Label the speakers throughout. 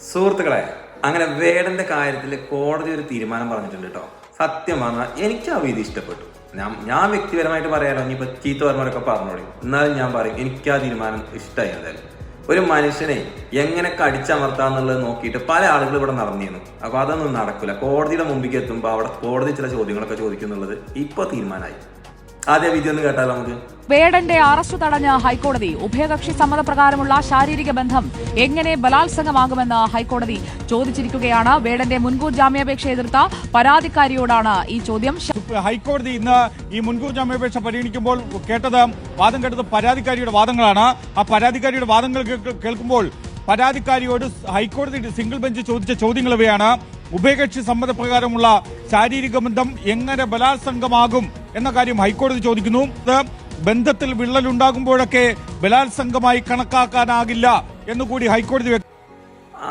Speaker 1: സുഹൃത്തുക്കളെ, അങ്ങനെ വേടന്റെ കാര്യത്തിൽ കോടതി ഒരു തീരുമാനം പറഞ്ഞിട്ടുണ്ട് കേട്ടോ. സത്യം പറഞ്ഞാൽ എനിക്ക് ആ വിധി ഇഷ്ടപ്പെട്ടു. ഞാൻ വ്യക്തിപരമായിട്ട് പറയാനോ, ഇനിയിപ്പോ ചീത്ത പറഞ്ഞവരൊക്കെ പറഞ്ഞോളി, എന്നാലും ഞാൻ പറയും എനിക്ക് ആ തീരുമാനം ഇഷ്ടമായി. എന്തായാലും ഒരു മനുഷ്യനെ എങ്ങനെ കടിച്ചമർത്താന്നുള്ളത് നോക്കിയിട്ട് പല ആളുകൾ ഇവിടെ നടന്നിരുന്നു. അപ്പൊ അതൊന്നും നടക്കില്ല. കോടതിയുടെ മുമ്പിലേക്ക് എത്തുമ്പോൾ അവിടെ കോടതി ചില ചോദ്യങ്ങളൊക്കെ ചോദിക്കുന്നുള്ളത് ഇപ്പൊ തീരുമാനമായി. ആദ്യ വിധി ഒന്ന് കേട്ടാലോ നമുക്ക്.
Speaker 2: വേടന്റെ അറസ്റ്റ് തടഞ്ഞ ഹൈക്കോടതി. ഉഭയകക്ഷി സമ്മതപ്രകാരമുള്ള ശാരീരിക ബന്ധം എങ്ങനെ ബലാത്സംഗമാകുമെന്ന് ഹൈക്കോടതി ചോദിച്ചിരിക്കുകയാണ്. വേടന്റെ മുൻകൂർ ജാമ്യാപേക്ഷ എതിർത്ത പരാതിക്കാരിയോടാണ് ഈ ചോദ്യം.
Speaker 3: ഹൈക്കോടതി ഇന്ന് ഈ മുൻകൂർ ജാമ്യാപേക്ഷ പരിഗണിക്കുമ്പോൾ വാദം കേട്ടത് പരാതിക്കാരിയുടെ വാദങ്ങളാണ്. ആ പരാതിക്കാരിയുടെ വാദങ്ങൾ കേൾക്കുമ്പോൾ പരാതിക്കാരിയോട് ഹൈക്കോടതി സിംഗിൾ ബെഞ്ച് ചോദിച്ച ചോദ്യങ്ങൾ ഇവയാണ്. ഉഭയകക്ഷി സമ്മതപ്രകാരമുള്ള ശാരീരിക ബന്ധം എങ്ങനെ ബലാത്സംഗമാകും എന്ന കാര്യം ഹൈക്കോടതി ചോദിക്കുന്നു. ബന്ധത്തിൽ വിള്ളലുണ്ടാകുമ്പോഴൊക്കെ ബലാത്സംഗമായി കണക്കാക്കാനാകില്ല എന്നുകൂടി ഹൈക്കോടതി.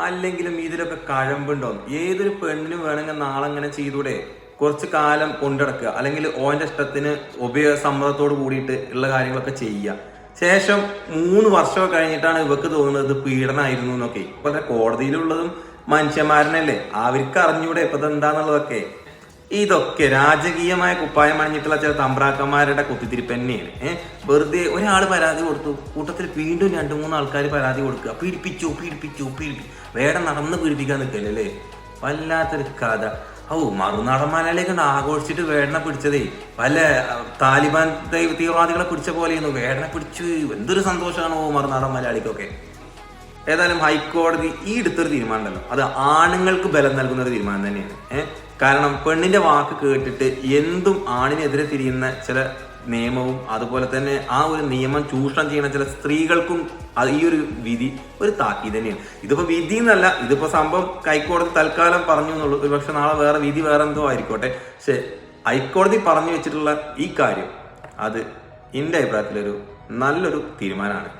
Speaker 1: അല്ലെങ്കിലും ഇതിലൊക്കെ കഴമ്പുണ്ടോ? ഏതൊരു പെണ്ണിനും വേണമെങ്കിൽ നാളെ അങ്ങനെ ചെയ്തൂടെ? കുറച്ച് കാലം കൊണ്ടിടക്കുക, അല്ലെങ്കിൽ ഓന്റെ ഇഷ്ടത്തിന് സമ്മതത്തോട് കൂടിയിട്ട് ഉള്ള കാര്യങ്ങളൊക്കെ ചെയ്യുക. ശേഷം 3 വർഷമൊക്കെ കഴിഞ്ഞിട്ടാണ് ഇവക്ക് തോന്നുന്നത് പീഡനമായിരുന്നു എന്നൊക്കെ. ഇപ്പൊ കോടതിയിലുള്ളതും മനുഷ്യന്മാരനല്ലേ, അവർക്ക് അറിഞ്ഞൂടെ ഇപ്പൊ എന്താന്നുള്ളതൊക്കെ. ഇതൊക്കെ രാജകീയമായ കുപ്പായം അണിഞ്ഞിട്ടുള്ള ചില തമ്പ്രാക്കന്മാരുടെ കുത്തിത്തിരിപ്പ് തന്നെയാണ്. വെറുതെ ഒരാൾ പരാതി കൊടുത്തു, കൂട്ടത്തിൽ വീണ്ടും 2-3 ആൾക്കാർ പരാതി കൊടുക്കുക. പീഡിപ്പിച്ചു. വേടം നടന്ന് പീഡിപ്പിക്കാൻ നിൽക്കല്ലേ. വല്ലാത്തൊരു കഥ. മറുനാടന്മാരിലേക്ക് ആഘോഷിച്ചിട്ട് വേടനെ പിടിച്ചതേ വല്ല താലിബാൻ തീവ്രവാദികളെ പിടിച്ച പോലെയെന്നു. വേടനെ പിടിച്ചു, എന്തൊരു സന്തോഷമാണോ മറുനാടൻ മലയാളിക്കൊക്കെ. ഏതായാലും ഹൈക്കോടതി ഈ എടുത്തൊരു തീരുമാനം ഉണ്ടല്ലോ, അത് ആണുങ്ങൾക്ക് ബലം നൽകുന്ന ഒരു തീരുമാനം തന്നെയാണ്. കാരണം പെണ്ണിന്റെ വാക്ക് കേട്ടിട്ട് എന്തും ആണിനെതിരെ തിരിയുന്ന ചില നിയമവും, അതുപോലെ തന്നെ ആ ഒരു നിയമം ചൂഷണം ചെയ്യുന്ന ചില സ്ത്രീകൾക്കും ഈ ഒരു വിധി ഒരു താക്കീത് തന്നെയാണ്. ഇതിപ്പോ വിധി എന്നല്ല, ഇതിപ്പോ സംഭവം ഹൈക്കോടതി തൽക്കാലം പറഞ്ഞു എന്നുള്ളൂ. ഒരു പക്ഷെ നാളെ വേറെ വിധി വേറെ എന്തോ ആയിരിക്കോട്ടെ. പക്ഷെ ഹൈക്കോടതി പറഞ്ഞു വെച്ചിട്ടുള്ള ഈ കാര്യം അത് എന്റെ അഭിപ്രായത്തിലൊരു നല്ലൊരു തീരുമാനമാണ്.